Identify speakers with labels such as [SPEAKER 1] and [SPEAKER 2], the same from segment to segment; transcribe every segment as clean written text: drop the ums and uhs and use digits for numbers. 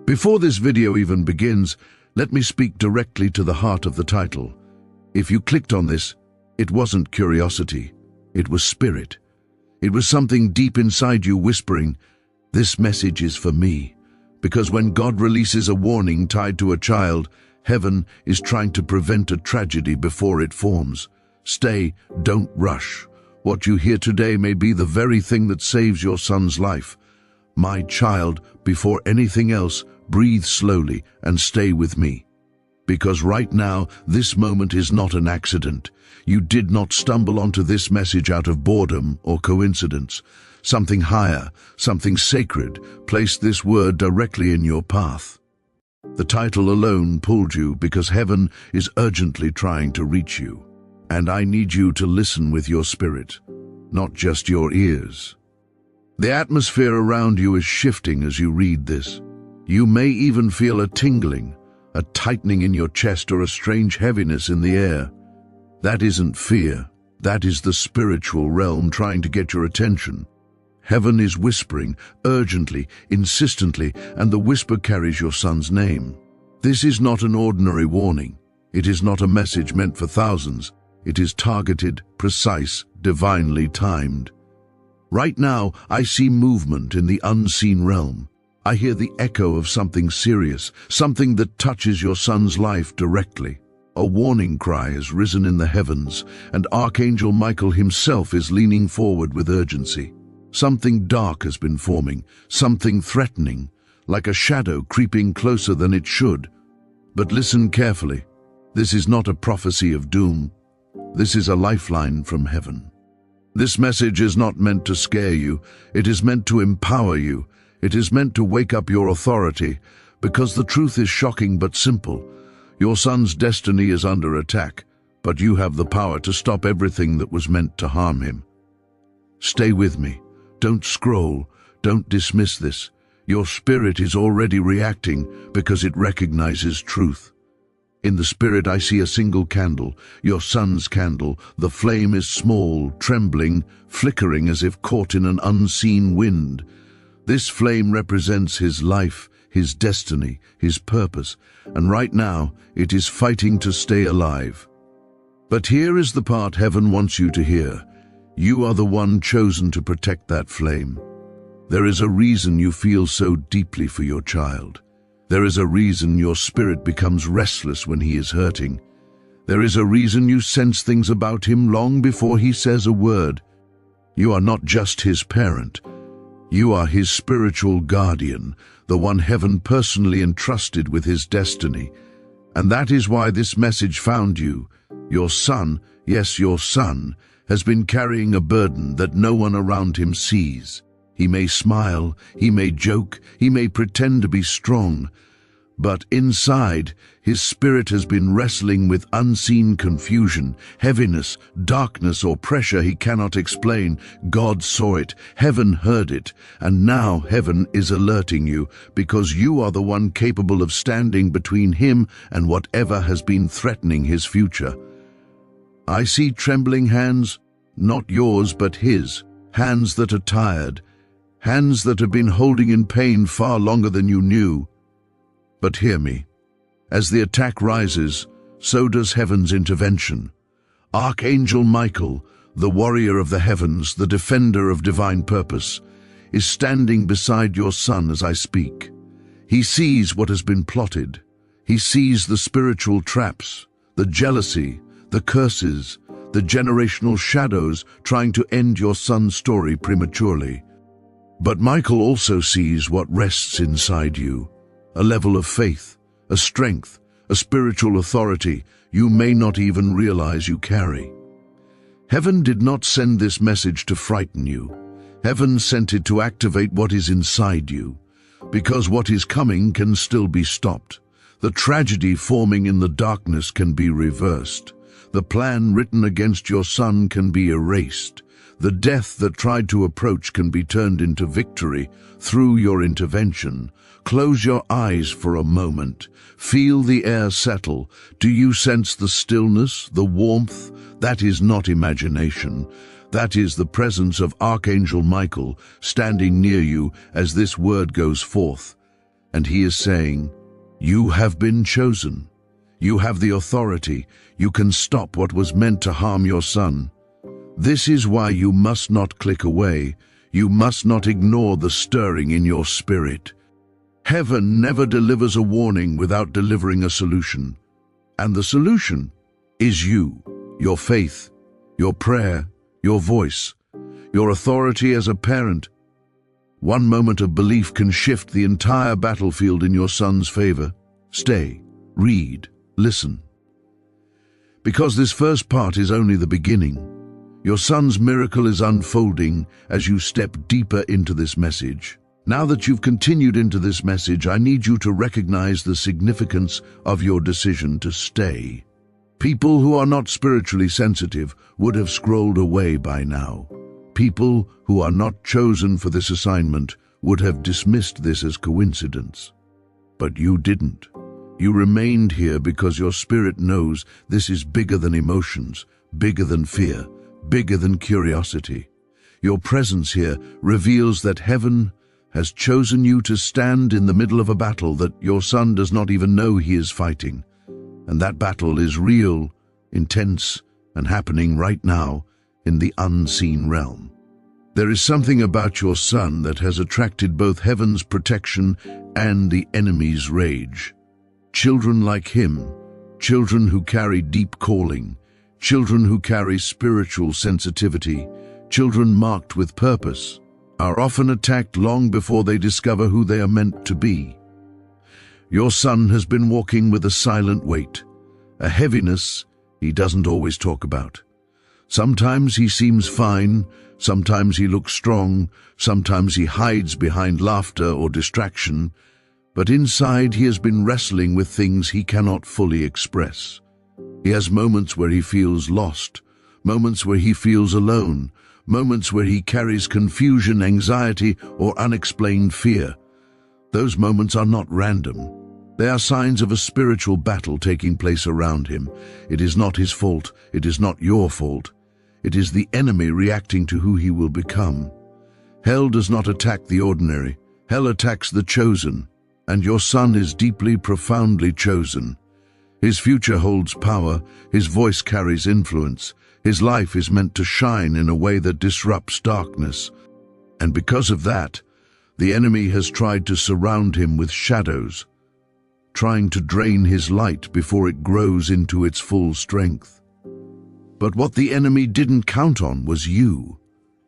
[SPEAKER 1] Before this video even begins, let me speak directly to the heart of the title. If you clicked on this, it wasn't curiosity, it was spirit. It was something deep inside you whispering, "This message is for me." Because when God releases a warning tied to a child, heaven is trying to prevent a tragedy before it forms. Stay, don't rush. What you hear today may be the very thing that saves your son's life. My child, before anything else, breathe slowly and stay with me. Because right now, this moment is not an accident. You did not stumble onto this message out of boredom or coincidence. Something higher, something sacred, placed this word directly in your path. The title alone pulled you because heaven is urgently trying to reach you. And I need you to listen with your spirit, not just your ears. The atmosphere around you is shifting as you read this. You may even feel a tingling, a tightening in your chest, or a strange heaviness in the air. That isn't fear. That is the spiritual realm trying to get your attention. Heaven is whispering, urgently, insistently, and the whisper carries your son's name. This is not an ordinary warning. It is not a message meant for thousands. It is targeted, precise, divinely timed. Right now, I see movement in the unseen realm. I hear the echo of something serious, something that touches your son's life directly. A warning cry has risen in the heavens, and Archangel Michael himself is leaning forward with urgency. Something dark has been forming, something threatening, like a shadow creeping closer than it should. But listen carefully. This is not a prophecy of doom. This is a lifeline from heaven. This message is not meant to scare you. It is meant to empower you. It is meant to wake up your authority, because the truth is shocking but simple. Your son's destiny is under attack, but you have the power to stop everything that was meant to harm him. Stay with me. Don't scroll. Don't dismiss this. Your spirit is already reacting because it recognizes truth. In the spirit, I see a single candle, your son's candle. The flame is small, trembling, flickering as if caught in an unseen wind. This flame represents his life, his destiny, his purpose, and right now it is fighting to stay alive. But here is the part heaven wants you to hear. You are the one chosen to protect that flame. There is a reason you feel so deeply for your child. There is a reason your spirit becomes restless when he is hurting. There is a reason you sense things about him long before he says a word. You are not just his parent. You are his spiritual guardian, the one heaven personally entrusted with his destiny. And that is why this message found you. Your son, yes, your son, has been carrying a burden that no one around him sees. He may smile, he may joke, he may pretend to be strong, but inside, his spirit has been wrestling with unseen confusion, heaviness, darkness, or pressure he cannot explain. God saw it, heaven heard it, and now heaven is alerting you, because you are the one capable of standing between him and whatever has been threatening his future. I see trembling hands, not yours but his, hands that are tired, hands that have been holding in pain far longer than you knew. But hear me. As the attack rises, so does heaven's intervention. Archangel Michael, the warrior of the heavens, the defender of divine purpose, is standing beside your son as I speak. He sees what has been plotted. He sees the spiritual traps, the jealousy, the curses, the generational shadows trying to end your son's story prematurely. But Michael also sees what rests inside you, a level of faith, a strength, a spiritual authority you may not even realize you carry. Heaven did not send this message to frighten you. Heaven sent it to activate what is inside you, because what is coming can still be stopped. The tragedy forming in the darkness can be reversed. The plan written against your son can be erased. The death that tried to approach can be turned into victory through your intervention. Close your eyes for a moment. Feel the air settle. Do you sense the stillness, the warmth? That is not imagination. That is the presence of Archangel Michael standing near you as this word goes forth. And he is saying, "You have been chosen. You have the authority. You can stop what was meant to harm your son. This is why you must not click away. You must not ignore the stirring in your spirit. Heaven never delivers a warning without delivering a solution. And the solution is you, your faith, your prayer, your voice, your authority as a parent. One moment of belief can shift the entire battlefield in your son's favor. Stay, read, listen. Because this first part is only the beginning. Your son's miracle is unfolding as you step deeper into this message. Now that you've continued into this message, I need you to recognize the significance of your decision to stay. People who are not spiritually sensitive would have scrolled away by now. People who are not chosen for this assignment would have dismissed this as coincidence. But you didn't. You remained here because your spirit knows this is bigger than emotions, bigger than fear, bigger than curiosity. Your presence here reveals that heaven has chosen you to stand in the middle of a battle that your son does not even know he is fighting. And that battle is real, intense, and happening right now in the unseen realm. There is something about your son that has attracted both heaven's protection and the enemy's rage. Children like him, children who carry deep calling, children who carry spiritual sensitivity, children marked with purpose, are often attacked long before they discover who they are meant to be. Your son has been walking with a silent weight, a heaviness he doesn't always talk about. Sometimes he seems fine, sometimes he looks strong, sometimes he hides behind laughter or distraction, but inside he has been wrestling with things he cannot fully express. He has moments where he feels lost, moments where he feels alone, moments where he carries confusion, anxiety, or unexplained fear. Those moments are not random. They are signs of a spiritual battle taking place around him. It is not his fault. It is not your fault. It is the enemy reacting to who he will become. Hell does not attack the ordinary. Hell attacks the chosen. And your son is deeply, profoundly chosen. His future holds power. His voice carries influence. His life is meant to shine in a way that disrupts darkness. And because of that, the enemy has tried to surround him with shadows, trying to drain his light before it grows into its full strength. But what the enemy didn't count on was you.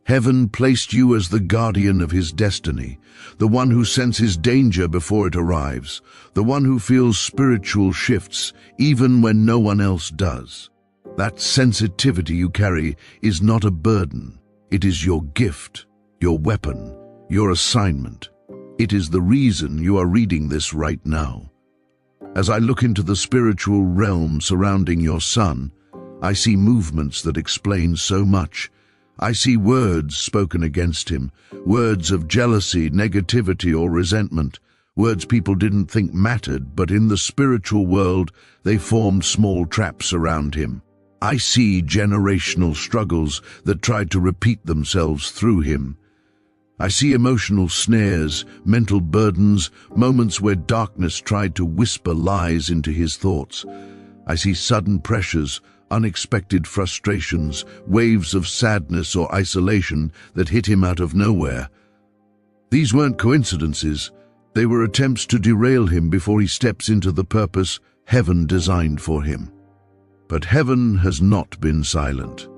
[SPEAKER 1] Heaven placed you as the guardian of his destiny, the one who senses danger before it arrives, the one who feels spiritual shifts even when no one else does. That sensitivity you carry is not a burden. It is your gift, your weapon, your assignment. It is the reason you are reading this right now. As I look into the spiritual realm surrounding your son, I see movements that explain so much. I see words spoken against him, words of jealousy, negativity, or resentment, words people didn't think mattered, but in the spiritual world, they formed small traps around him. I see generational struggles that tried to repeat themselves through him. I see emotional snares, mental burdens, moments where darkness tried to whisper lies into his thoughts. I see sudden pressures, unexpected frustrations, waves of sadness or isolation that hit him out of nowhere. These weren't coincidences. They were attempts to derail him before he steps into the purpose heaven designed for him. But heaven has not been silent.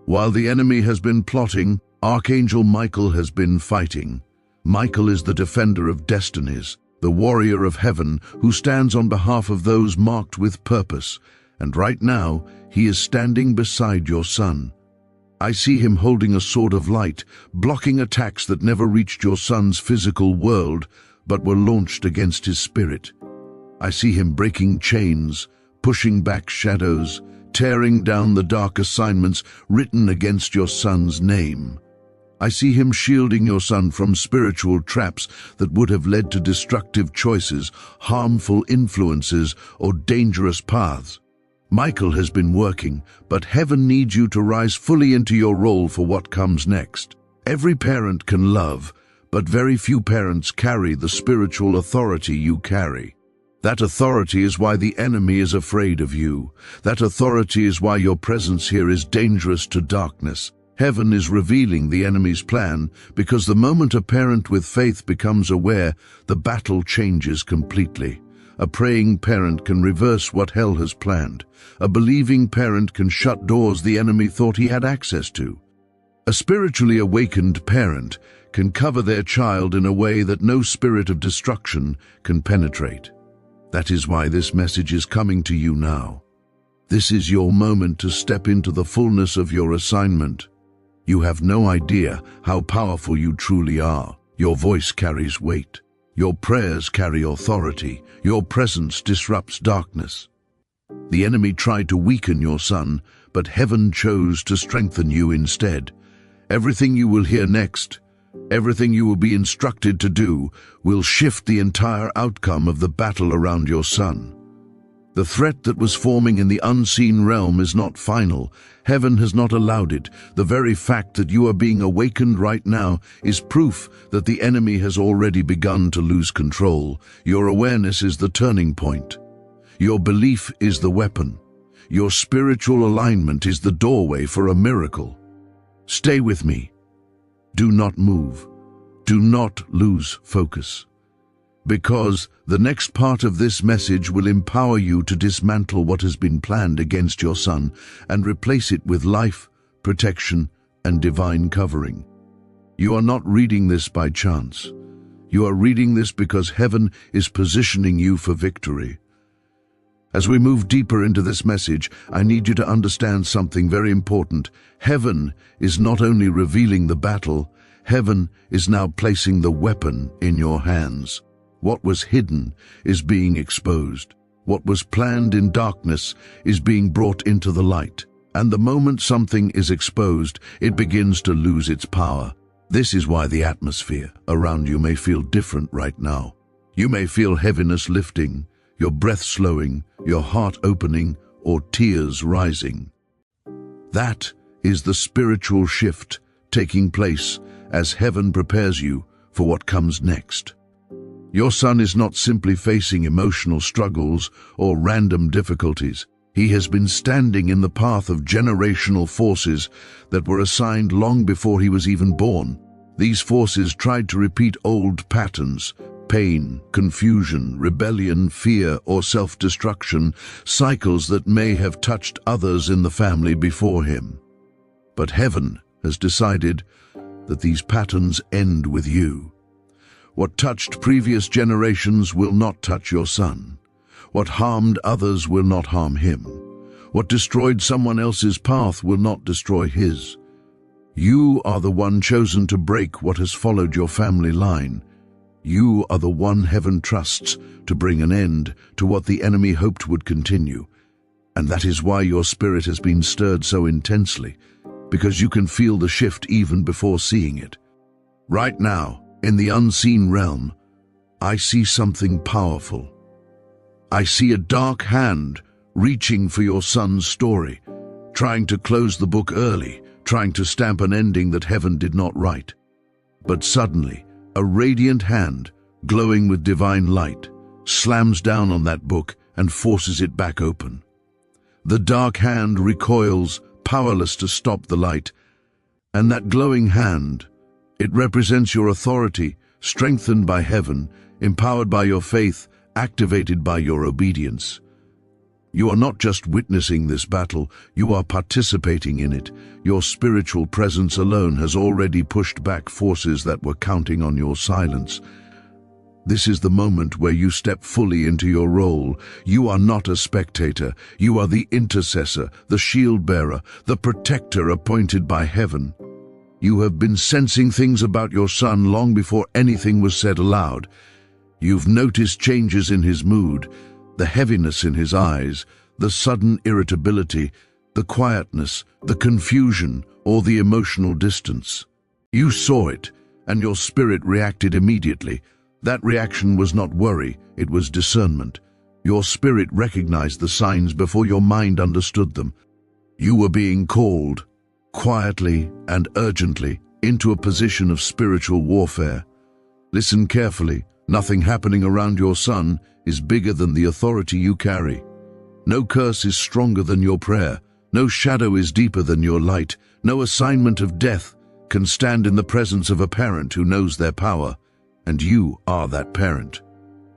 [SPEAKER 1] While the enemy has been plotting, Archangel Michael has been fighting. Michael is the defender of destinies, the warrior of heaven who stands on behalf of those marked with purpose. And right now, he is standing beside your son. I see him holding a sword of light, blocking attacks that never reached your son's physical world, but were launched against his spirit. I see him breaking chains, pushing back shadows, tearing down the dark assignments written against your son's name. I see him shielding your son from spiritual traps that would have led to destructive choices, harmful influences, or dangerous paths. Michael has been working, but heaven needs you to rise fully into your role for what comes next. Every parent can love, But very few parents carry the spiritual authority you carry. That authority is why the enemy is afraid of you. That authority is why your presence here is dangerous to darkness. Heaven is revealing the enemy's plan, because the moment a parent with faith becomes aware, the battle changes completely. A praying parent can reverse what hell has planned. A believing parent can shut doors the enemy thought he had access to. A spiritually awakened parent can cover their child in a way that no spirit of destruction can penetrate. That is why this message is coming to you now. This is your moment to step into the fullness of your assignment. You have no idea how powerful you truly are. Your voice carries weight. Your prayers carry authority. Your presence disrupts darkness. The enemy tried to weaken your son, but heaven chose to strengthen you instead. Everything you will hear next, everything you will be instructed to do, will shift the entire outcome of the battle around your son. The threat that was forming in the unseen realm is not final. Heaven has not allowed it. The very fact that you are being awakened right now is proof that the enemy has already begun to lose control. Your awareness is the turning point. Your belief is the weapon. Your spiritual alignment is the doorway for a miracle. Stay with me. Do not move. Do not lose focus. Because the next part of this message will empower you to dismantle what has been planned against your son and replace it with life, protection, and divine covering. You are not reading this by chance. You are reading this because heaven is positioning you for victory. As we move deeper into this message, I need you to understand something very important. Heaven is not only revealing the battle, heaven is now placing the weapon in your hands. What was hidden is being exposed. What was planned in darkness is being brought into the light. And the moment something is exposed, it begins to lose its power. This is why the atmosphere around you may feel different right now. You may feel heaviness lifting, your breath slowing, your heart opening, or tears rising. That is the spiritual shift taking place as heaven prepares you for what comes next. Your son is not simply facing emotional struggles or random difficulties. He has been standing in the path of generational forces that were assigned long before he was even born. These forces tried to repeat old patterns: pain, confusion, rebellion, fear, or self-destruction, cycles that may have touched others in the family before him. But heaven has decided that these patterns end with you. What touched previous generations will not touch your son. What harmed others will not harm him. What destroyed someone else's path will not destroy his. You are the one chosen to break what has followed your family line. You are the one heaven trusts to bring an end to what the enemy hoped would continue. And that is why your spirit has been stirred so intensely, because you can feel the shift even before seeing it. Right now, in the unseen realm, I see something powerful. I see a dark hand reaching for your son's story, trying to close the book early, trying to stamp an ending that heaven did not write. But suddenly, a radiant hand, glowing with divine light, slams down on that book and forces it back open. The dark hand recoils, powerless to stop the light, and that glowing hand, it represents your authority, strengthened by heaven, empowered by your faith, activated by your obedience. You are not just witnessing this battle, you are participating in it. Your spiritual presence alone has already pushed back forces that were counting on your silence. This is the moment where you step fully into your role. You are not a spectator. You are the intercessor, the shield bearer, the protector appointed by heaven. You have been sensing things about your son long before anything was said aloud. You've noticed changes in his mood, the heaviness in his eyes, the sudden irritability, the quietness, the confusion, or the emotional distance. You saw it, and your spirit reacted immediately. That reaction was not worry, it was discernment. Your spirit recognized the signs before your mind understood them. You were being called, quietly and urgently, into a position of spiritual warfare. Listen carefully. Nothing happening around your son is bigger than the authority you carry. No curse is stronger than your prayer. No shadow is deeper than your light. No assignment of death can stand in the presence of a parent who knows their power, and you are that parent.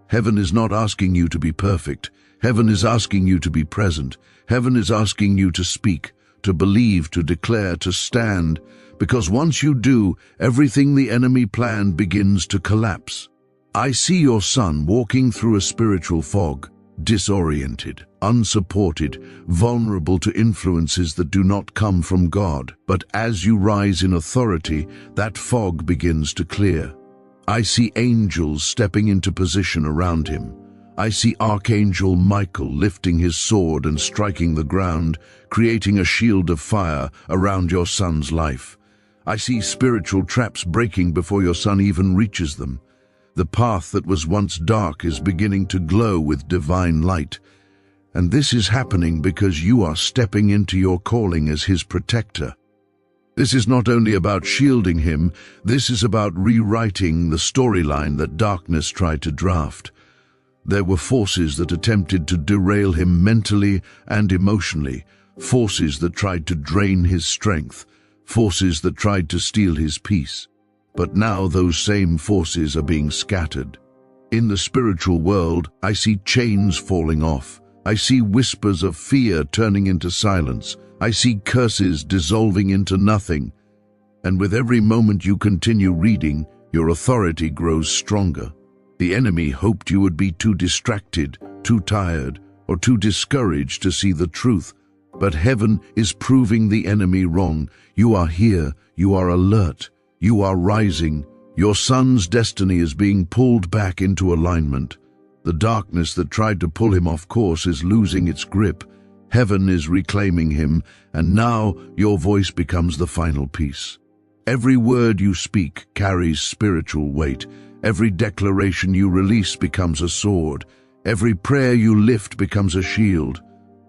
[SPEAKER 1] Heaven is not asking you to be perfect. Heaven is asking you to be present. Heaven is asking you to speak, to believe, to declare, to stand, because once you do, everything the enemy planned begins to collapse. I see your son walking through a spiritual fog, disoriented, unsupported, vulnerable to influences that do not come from God. But as you rise in authority, that fog begins to clear. I see angels stepping into position around him. I see Archangel Michael lifting his sword and striking the ground, creating a shield of fire around your son's life. I see spiritual traps breaking before your son even reaches them. The path that was once dark is beginning to glow with divine light. And this is happening because you are stepping into your calling as his protector. This is not only about shielding him, this is about rewriting the storyline that darkness tried to draft. There were forces that attempted to derail him mentally and emotionally, forces that tried to drain his strength, forces that tried to steal his peace. But now those same forces are being scattered. In the spiritual world, I see chains falling off. I see whispers of fear turning into silence. I see curses dissolving into nothing. And with every moment you continue reading, your authority grows stronger. The enemy hoped you would be too distracted, too tired, or too discouraged to see the truth. But heaven is proving the enemy wrong. You are here, you are alert, you are rising. Your son's destiny is being pulled back into alignment. The darkness that tried to pull him off course is losing its grip. Heaven is reclaiming him, and now your voice becomes the final piece. Every word you speak carries spiritual weight. Every declaration you release becomes a sword. Every prayer you lift becomes a shield.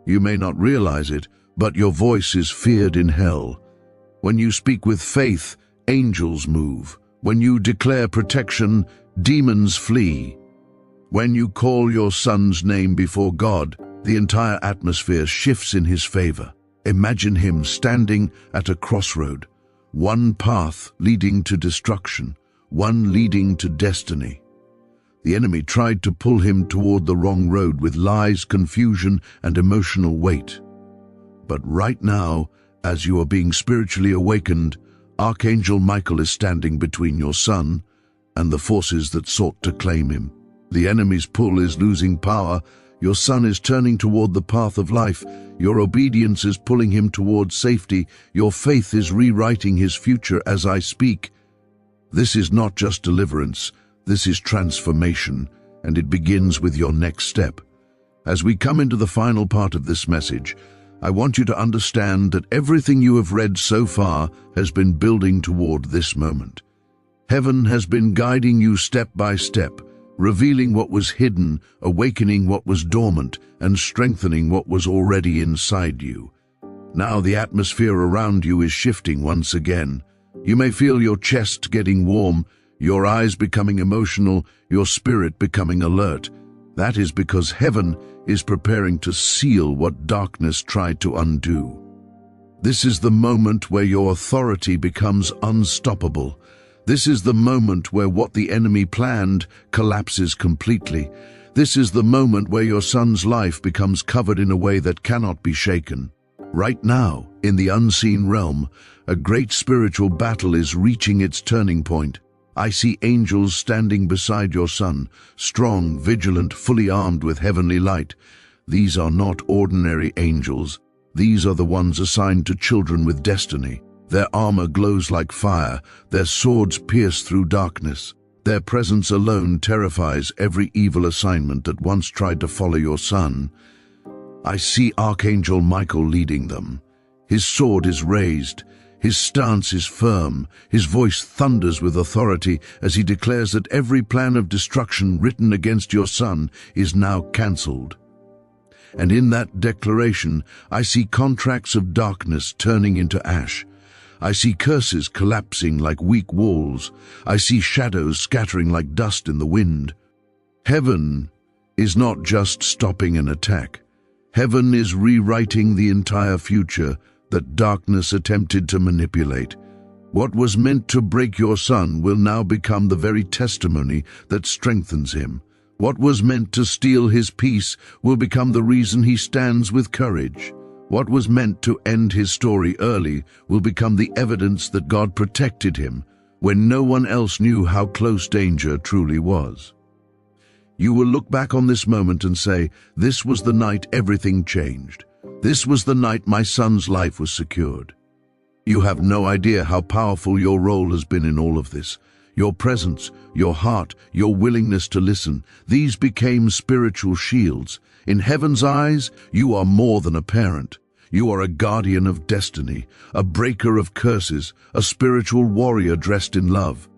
[SPEAKER 1] You may not realize it, but your voice is feared in hell. When you speak with faith, angels move. When you declare protection, demons flee. When you call your son's name before God, the entire atmosphere shifts in his favor. Imagine him standing at a crossroad, one path leading to destruction, one leading to destiny. The enemy tried to pull him toward the wrong road with lies, confusion, and emotional weight. But right now, as you are being spiritually awakened, Archangel Michael is standing between your son and the forces that sought to claim him. The enemy's pull is losing power. Your son is turning toward the path of life. Your obedience is pulling him toward safety. Your faith is rewriting his future as I speak. This is not just deliverance. This is transformation, and it begins with your next step. As we come into the final part of this message, I want you to understand that everything you have read so far has been building toward this moment. Heaven has been guiding you step by step, revealing what was hidden, awakening what was dormant, and strengthening what was already inside you. Now the atmosphere around you is shifting once again. You may feel your chest getting warm, your eyes becoming emotional, your spirit becoming alert. That is because heaven is preparing to seal what darkness tried to undo. This is the moment where your authority becomes unstoppable. This is the moment where what the enemy planned collapses completely. This is the moment where your son's life becomes covered in a way that cannot be shaken. Right now, in the unseen realm, a great spiritual battle is reaching its turning point. I see angels standing beside your son, strong, vigilant, fully armed with heavenly light. These are not ordinary angels. These are the ones assigned to children with destiny. Their armor glows like fire. Their swords pierce through darkness. Their presence alone terrifies every evil assignment that once tried to follow your son. I see Archangel Michael leading them. His sword is raised. His stance is firm. His voice thunders with authority as he declares that every plan of destruction written against your son is now cancelled. And in that declaration, I see contracts of darkness turning into ash. I see curses collapsing like weak walls. I see shadows scattering like dust in the wind. Heaven is not just stopping an attack. Heaven is rewriting the entire future that darkness attempted to manipulate. What was meant to break your son will now become the very testimony that strengthens him. What was meant to steal his peace will become the reason he stands with courage. What was meant to end his story early will become the evidence that God protected him when no one else knew how close danger truly was. You will look back on this moment and say, "This was the night everything changed. This was the night my son's life was secured." You have no idea how powerful your role has been in all of this. Your presence, your heart, your willingness to listen, these became spiritual shields. In heaven's eyes, you are more than a parent. You are a guardian of destiny, a breaker of curses, a spiritual warrior dressed in love.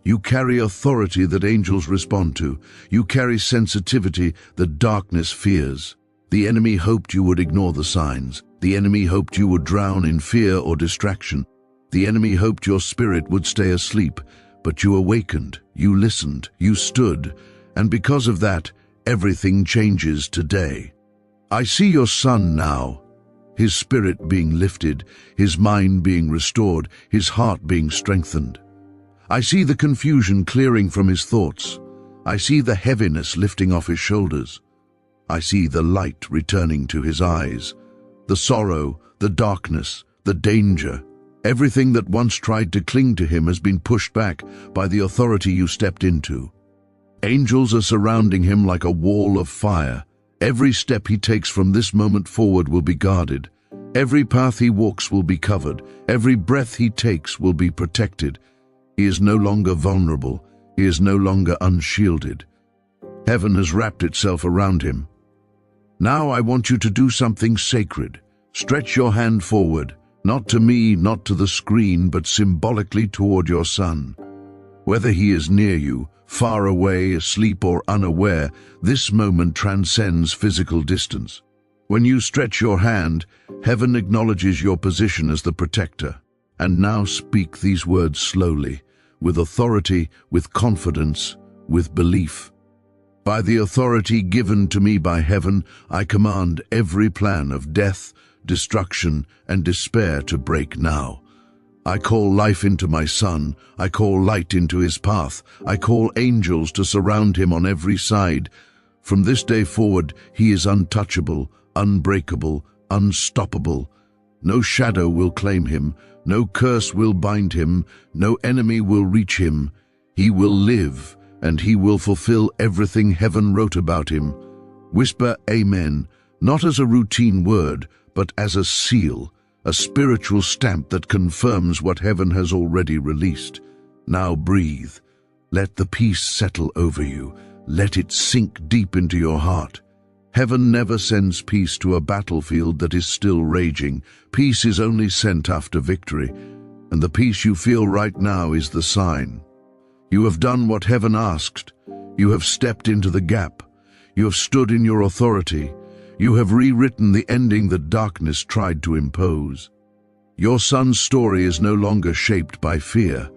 [SPEAKER 1] You carry authority that angels respond to. You carry sensitivity that darkness fears. The enemy hoped you would ignore the signs. The enemy hoped you would drown in fear or distraction. The enemy hoped your spirit would stay asleep. But you awakened, you listened, you stood, and because of that, everything changes today. I see your son now, his spirit being lifted, his mind being restored, his heart being strengthened. I see the confusion clearing from his thoughts. I see the heaviness lifting off his shoulders. I see the light returning to his eyes. The sorrow, the darkness, the danger, everything that once tried to cling to him has been pushed back by the authority you stepped into. Angels are surrounding him like a wall of fire. Every step he takes from this moment forward will be guarded. Every path he walks will be covered. Every breath he takes will be protected. He is no longer vulnerable. He is no longer unshielded. Heaven has wrapped itself around him. Now I want you to do something sacred. Stretch your hand forward. Not to me, not to the screen, but symbolically toward your son. Whether he is near you, far away, asleep or unaware, this moment transcends physical distance. When you stretch your hand, heaven acknowledges your position as the protector. And now speak these words slowly, with authority, with confidence, with belief. By the authority given to me by heaven, I command every plan of death, destruction, and despair to break now. I call life into my son. I call light into his path. I call angels to surround him on every side. From this day forward, he is untouchable, unbreakable, unstoppable. No shadow will claim him. No curse will bind him. No enemy will reach him. He will live, and he will fulfill everything heaven wrote about him. Whisper Amen, not as a routine word, but as a seal, a spiritual stamp that confirms what heaven has already released. Now breathe. Let the peace settle over you. Let it sink deep into your heart. Heaven never sends peace to a battlefield that is still raging. Peace is only sent after victory, and the peace you feel right now is the sign. You have done what heaven asked. You have stepped into the gap. You have stood in your authority. You have rewritten the ending that darkness tried to impose. Your son's story is no longer shaped by fear.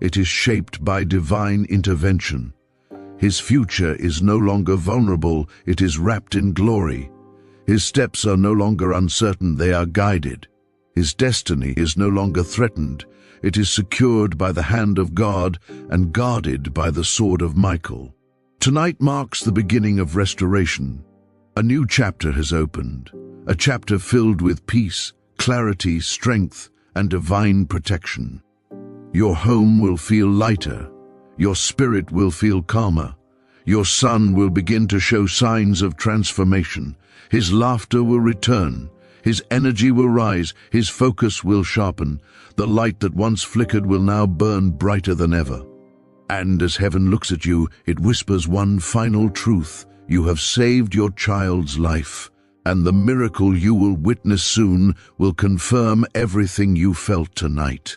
[SPEAKER 1] It is shaped by divine intervention. His future is no longer vulnerable, it is wrapped in glory. His steps are no longer uncertain, they are guided. His destiny is no longer threatened. It is secured by the hand of God and guarded by the sword of Michael. Tonight marks the beginning of restoration. A new chapter has opened, a chapter filled with peace, clarity, strength, and divine protection. Your home will feel lighter. Your spirit will feel calmer. Your son will begin to show signs of transformation. His laughter will return. His energy will rise. His focus will sharpen. The light that once flickered will now burn brighter than ever. And as heaven looks at you, it whispers one final truth. You have saved your child's life, and the miracle you will witness soon will confirm everything you felt tonight.